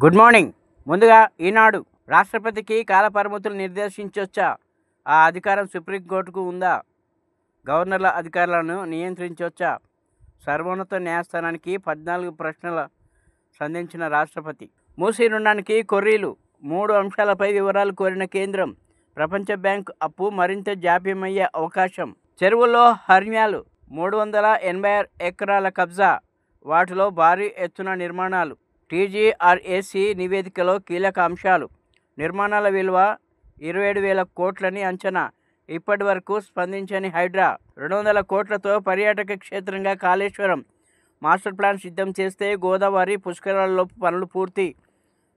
Good morning. ముందుగా ఈనాడు రాష్ట్రపతికి కాలపరిమితులు నిర్దేశించొచ్చా? ఆ అధికారం సుప్రీంకోర్టుకు ఉందా? గవర్నర్ల అధికారాలను నియంత్రించొచ్చా? సర్వోన్నత న్యాయస్థానానికి 14 ప్రశ్నలు సంధించిన రాష్ట్రపతి. మూసీ రుణానికి కొర్రీలు 3 అంశాలపై వివరాలు కోరిన కేంద్రం. ప్రపంచ బ్యాంకు అప్పు మరింత జాప్యమయ్యే అవకాశం. చెరువుల్లో హర్మ్యాలు 386 ఎకరాల కబ్జా, వాటిలో భారీ ఎత్తున నిర్మాణాలు. టీజీఆర్ఏసీ నివేదికలో కీలక అంశాలు. నిర్మాణాల విలువ 27,000 కోట్లని అంచనా. ఇప్పటి వరకు స్పందించని హైడ్రా. 200 కోట్లతో పర్యాటక క్షేత్రంగా కాళేశ్వరం. మాస్టర్ ప్లాన్ సిద్ధం చేస్తే గోదావరి పుష్కరాల్లో పనులు పూర్తి.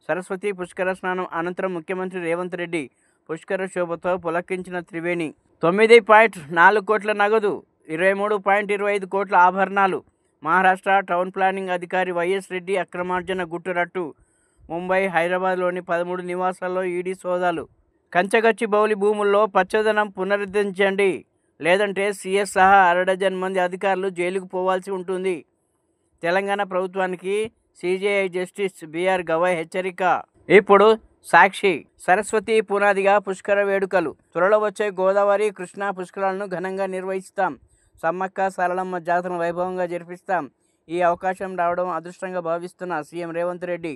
సరస్వతి పుష్కర స్నానం అనంతరం ముఖ్యమంత్రి రేవంత్ రెడ్డి పుష్కర శోభతో పులకించిన త్రివేణి. 9.4 కోట్ల నగదు, 23.25 కోట్ల ఆభరణాలు. మహారాష్ట్ర టౌన్ ప్లానింగ్ అధికారి వైఎస్ రెడ్డి అక్రమార్జన గుట్టురట్టు. ముంబై, హైదరాబాద్లోని 13 నివాసాల్లో ఈడీ సోదాలు. కంచగచ్చిబౌలి భూముల్లో పచ్చదనం పునరుద్ధరించండి, లేదంటే సీఎస్ సహా 1/2 డజన్ మంది అధికారులు జైలుకు పోవాల్సి ఉంటుంది. తెలంగాణ ప్రభుత్వానికి సీజేఐ జస్టిస్ బీఆర్ గవాయ్ హెచ్చరిక. ఇప్పుడు సాక్షి. సరస్వతి పునాదిగా పుష్కర వేడుకలు. త్వరలో వచ్చే గోదావరి, కృష్ణా పుష్కరాలను ఘనంగా నిర్వహిస్తాం. సమ్మక్క సారలమ్మ జాతరను వైభవంగా జరిపిస్తాం. ఈ అవకాశం రావడం అదృష్టంగా భావిస్తున్న సీఎం రేవంత్ రెడ్డి.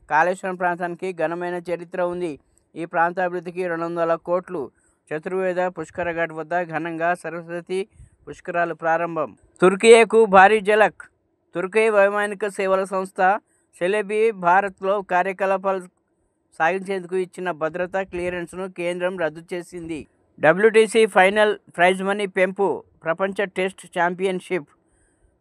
కాళేశ్వరం ప్రాంతానికి ఘనమైన చరిత్ర ఉంది. ఈ ప్రాంత అభివృద్ధికి 200 కోట్లు. చతుర్వేద పుష్కర ఘాట్ వద్ద ఘనంగా సరస్వతి పుష్కరాలు ప్రారంభం. తుర్కియేకు భారీ ఝలక్. తుర్కీ వైమానిక సేవల సంస్థ సెలెబీ భారత్లో కార్యకలాపాలు సాగించేందుకు ఇచ్చిన భద్రతా క్లియరెన్స్ను కేంద్రం రద్దు చేసింది. డబ్ల్యూటీసీ ఫైనల్ ప్రైజ్ మనీ పెంపు. ప్రపంచ టెస్ట్ ఛాంపియన్షిప్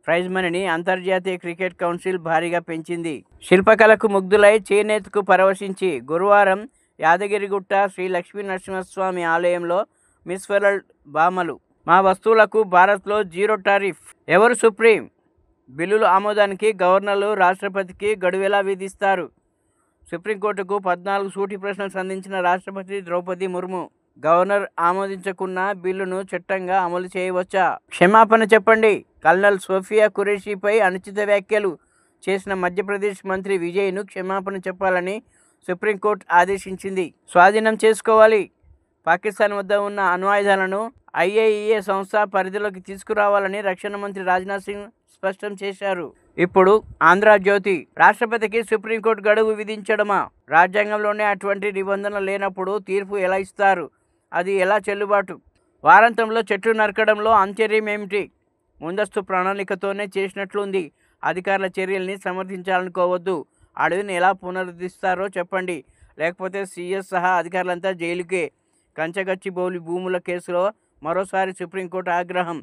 ప్రైజ్ మనీని అంతర్జాతీయ క్రికెట్ కౌన్సిల్ భారీగా పెంచింది. శిల్పకళకు ముగ్ధులై చేనేతకు పరవశించి గురువారం యాదగిరిగుట్ట శ్రీ లక్ష్మీ నరసింహస్వామి ఆలయంలో మిస్ వరల్డ్ భామలు. మా వస్తువులకు భారత్లో జీరో టారిఫ్. ఎవరు సుప్రీం? బిల్లుల ఆమోదానికి గవర్నర్లు రాష్ట్రపతికి గడువెలా విధిస్తారు? సుప్రీంకోర్టుకు 14 సూటి ప్రశ్నలు సంధించిన రాష్ట్రపతి ద్రౌపది ముర్ము. గవర్నర్ ఆమోదించకున్న బిల్లును చట్టంగా అమలు చేయవచ్చా? క్షమాపణ చెప్పండి. కల్నల్ సోఫియా ఖురేషీపై అనుచిత వ్యాఖ్యలు చేసిన మధ్యప్రదేశ్ మంత్రి విజయ్ను క్షమాపణ చెప్పాలని సుప్రీంకోర్టు ఆదేశించింది. స్వాధీనం చేసుకోవాలి. పాకిస్తాన్ వద్ద ఉన్న అణ్వాయుధాలను ఐఏఈఏ సంస్థ పరిధిలోకి తీసుకురావాలని రక్షణ మంత్రి రాజ్నాథ్ సింగ్ స్పష్టం చేశారు. ఇప్పుడు ఆంధ్రజ్యోతి. రాష్ట్రపతికి సుప్రీంకోర్టు గడువు విధించడమా? రాజ్యాంగంలోనే అటువంటి నిబంధన లేనప్పుడు తీర్పు ఎలా ఇస్తారు? అది ఎలా చెల్లుబాటు? వారాంతంలో చెట్లు నరకడంలో ఆంతర్యం ఏమిటి? ముందస్తు ప్రణాళికతోనే చేసినట్లుంది. అధికారుల చర్యల్ని సమర్థించాలనుకోవద్దు. అడవిని ఎలా పునరుద్ధరిస్తారో చెప్పండి, లేకపోతే సీఎస్ సహా అధికారులంతా జైలుకే. కంచగచ్చిబౌలి భూముల కేసులో మరోసారి సుప్రీంకోర్టు ఆగ్రహం.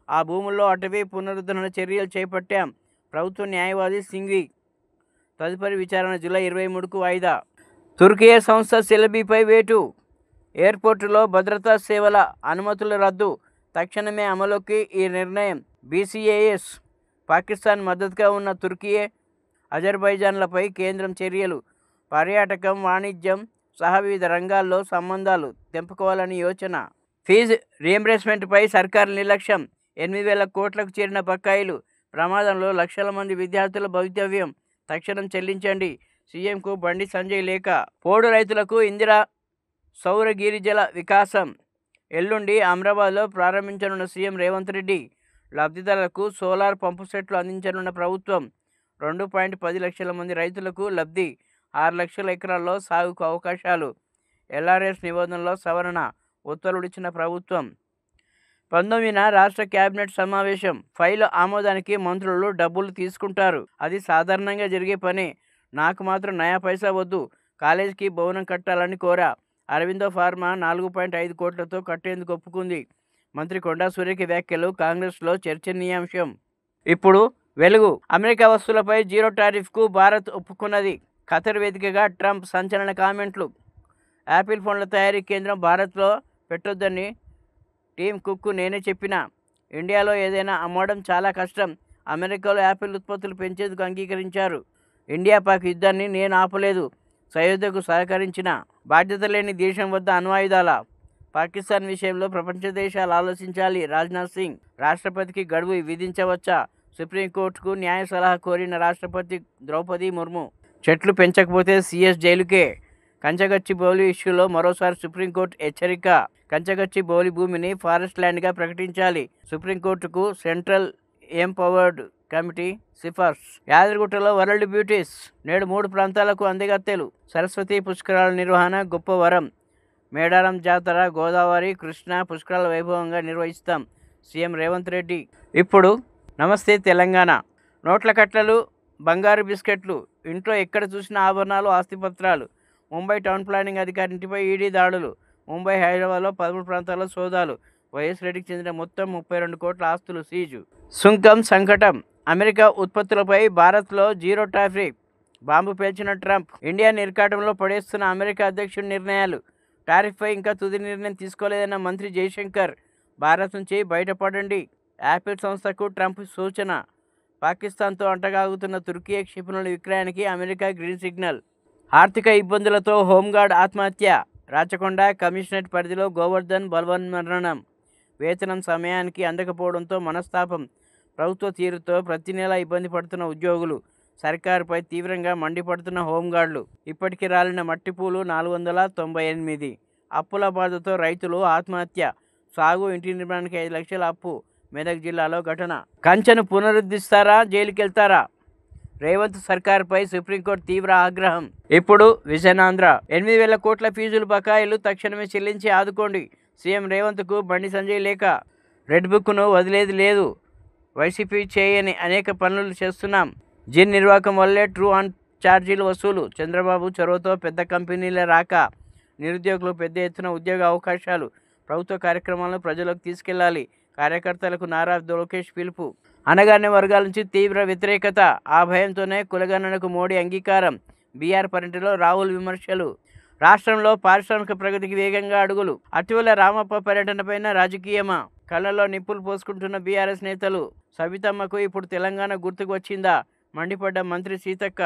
ఆ భూముల్లో అటవీ పునరుద్ధరణ చర్యలు చేపట్టాం. ప్రభుత్వ న్యాయవాది సింఘ్వి. తదుపరి విచారణ జూలై 23కు వాయిదా. తుర్కియే సంస్థ సెలబీపై వేటు. ఎయిర్పోర్టులో భద్రతా సేవల అనుమతుల రద్దు. తక్షణమే అమలుకి ఈ నిర్ణయం. బీసీఏఎస్. పాకిస్తాన్ మద్దతుగా ఉన్న తుర్కియే, అజర్బైజాన్లపై కేంద్రం చర్యలు. పర్యాటకం, వాణిజ్యం సహా వివిధ రంగాల్లో సంబంధాలు తెంపుకోవాలని యోచన. ఫీజు రీయింబర్స్మెంట్పై సర్కారు నిర్లక్ష్యం. 8,000 కోట్లకు చేరిన బకాయిలు. ప్రమాదంలో లక్షల మంది విద్యార్థుల భవితవ్యం. తక్షణం చెల్లించండి. సీఎంకు బండి సంజయ్ లేఖ. పోడు రైతులకు ఇందిరా సౌర గిరిజల వికాసం. ఎల్లుండి అమరాబాద్లో ప్రారంభించనున్న సీఎం రేవంత్ రెడ్డి. లబ్ధిదారులకు సోలార్ పంపు సెట్లు అందించనున్న ప్రభుత్వం. 2.10 లక్షల మంది రైతులకు లబ్ధి. 6 లక్షల ఎకరాల్లో సాగుకు అవకాశాలు. ఎల్ఆర్ఎస్ నిబంధనలో సవరణ ఉత్తర్వులిచ్చిన ప్రభుత్వం. 19న రాష్ట్ర కేబినెట్ సమావేశం. ఫైల్ ఆమోదానికి మంత్రులు డబ్బులు తీసుకుంటారు. అది సాధారణంగా జరిగే పనే. నాకు మాత్రం నయా పైసా వద్దు. కాలేజీకి భవనం కట్టాలని కోరా. అరవిందో ఫార్మా 4.5 కోట్లతో కట్టేందుకు ఒప్పుకుంది. మంత్రి కొండా సురేఖ వ్యాఖ్యలు కాంగ్రెస్లో చర్చనీయాంశం. ఇప్పుడు వెలుగు. అమెరికా వస్తువులపై జీరో టారిఫ్కు భారత్ ఒప్పుకున్నది. ఖతర్ వేదికగా ట్రంప్ సంచలన కామెంట్లు. యాపిల్ ఫోన్ల తయారీ కేంద్రం భారత్లో పెట్టొద్దని టీమ్ కుక్కు నేనే చెప్పినా. ఇండియాలో ఏదైనా అమ్మడం చాలా కష్టం. అమెరికాలో యాపిల్ ఉత్పత్తులు పెంచేందుకు అంగీకరించారు. ఇండియా పాక్ యుద్ధాన్ని నేను ఆపలేదు. సయోధ్యకు సహకరించిన. బాధ్యత లేని దేశం వద్ద అణ్వాయుధాల. పాకిస్తాన్ విషయంలో ప్రపంచ దేశాలు ఆలోచించాలి. రాజ్నాథ్ సింగ్. రాష్ట్రపతికి గడువు విధించవచ్చా? సుప్రీంకోర్టుకు న్యాయ సలహా కోరిన రాష్ట్రపతి ద్రౌపది ముర్ము. చెట్లు పెంచకపోతే సీఎస్ జైలుకే. కంచగచ్చిబౌలి ఇష్యూలో మరోసారి సుప్రీంకోర్టు హెచ్చరిక. కంచగచ్చిబౌలి భూమిని ఫారెస్ట్ ల్యాండ్గా ప్రకటించాలి. సుప్రీంకోర్టుకు సెంట్రల్ ఎంపవర్డ్ కమిటీ సిఫార్సు. యాదగిరిగుట్టలో వరల్డ్ బ్యూటీస్. నేడు 3 ప్రాంతాలకు అందెగత్తెలు. సరస్వతి పుష్కరాల నిర్వహణ గొప్ప వరం. మేడారం జాతర గోదావరి కృష్ణా పుష్కరాల వైభవంగా నిర్వహిస్తాం. సీఎం రేవంత్ రెడ్డి. ఇప్పుడు నమస్తే తెలంగాణ. నోట్ల కట్టలు, బంగారు బిస్కెట్లు, ఇంట్లో ఎక్కడ చూసినా ఆభరణాలు, ఆస్తిపత్రాలు. ముంబై టౌన్ ప్లానింగ్ అధికారి ఇంటిపై ఈడీ దాడులు. ముంబై, హైదరాబాద్లో 13 ప్రాంతాల్లో సోదాలు. వైఎస్ రెడ్డికి చెందిన మొత్తం 32 కోట్ల ఆస్తులు సీజు. సుంకం సంకటం. అమెరికా ఉత్పత్తులపై భారత్లో జీరో టారిఫ్. బాంబు పేల్చిన ట్రంప్. ఇండియాని ఇరకాటంలో పడేస్తున్న అమెరికా అధ్యక్షుడి నిర్ణయాలు. టారిఫ్పై ఇంకా తుది నిర్ణయం తీసుకోలేదన్న మంత్రి జైశంకర్. భారత్ నుంచి బయటపడండి. యాపిల్ సంస్థకు ట్రంప్ సూచన. పాకిస్తాన్తో అంటగాగుతున్న తుర్కీ క్షిపణుల విక్రయానికి అమెరికా గ్రీన్ సిగ్నల్. ఆర్థిక ఇబ్బందులతో హోంగార్డ్ ఆత్మహత్య. రాచకొండ కమిషనరేట్ పరిధిలో గోవర్ధన్ బలవన్మరణం. వేతనం సమయానికి అందకపోవడంతో మనస్తాపం. ప్రభుత్వ తీరుతో ప్రతి నెల ఇబ్బంది పడుతున్న ఉద్యోగులు. సర్కారుపై తీవ్రంగా మండిపడుతున్న హోంగార్డులు. ఇప్పటికి రాలిన మట్టిపూలు 498. అప్పుల బాధతో రైతులు ఆత్మహత్య. సాగు, ఇంటి నిర్మాణానికి 5 లక్షల అప్పు. మెదక్ జిల్లాలో ఘటన. కంచెను పునరుద్ధరిస్తారా, జైలుకెళ్తారా? రేవంత్ సర్కార్పై సుప్రీంకోర్టు తీవ్ర ఆగ్రహం. ఇప్పుడు విజయనాంధ్ర. 8,000 కోట్ల ఫీజులు బకాయిలు తక్షణమే చెల్లించి ఆదుకోండి. సీఎం రేవంత్కు బండి సంజయ్ లేఖ. రెడ్ బుక్ను వదిలేది లేదు. వైసీపీ చేయని అనేక పనులు చేస్తున్నాం. జిన్ నిర్వాహకం వల్లే ట్రూ ఆన్ ఛార్జీలు వసూలు. చంద్రబాబు చొరవతో పెద్ద కంపెనీల రాక. నిరుద్యోగులు పెద్ద ఎత్తున ఉద్యోగ అవకాశాలు. ప్రభుత్వ కార్యక్రమాలను ప్రజలకు తీసుకెళ్లాలి. కార్యకర్తలకు నారా లోకేష్ పిలుపు. అనగానే వర్గాల నుంచి తీవ్ర వ్యతిరేకత. ఆ భయంతోనే కులగణనకు మోడీ అంగీకారం. బీఆర్ పర్యటనలో రాహుల్ విమర్శలు. రాష్ట్రంలో పారిశ్రామిక ప్రగతికి వేగంగా అడుగులు. అటువల రామప్ప పర్యటనపైన రాజకీయమా? కళ్ళలో నిప్పులు పోసుకుంటున్న బీఆర్ఎస్ నేతలు. సబితమ్మకు ఇప్పుడు తెలంగాణ గుర్తుకు వచ్చిందా? మండిపడ్డ మంత్రి సీతక్క.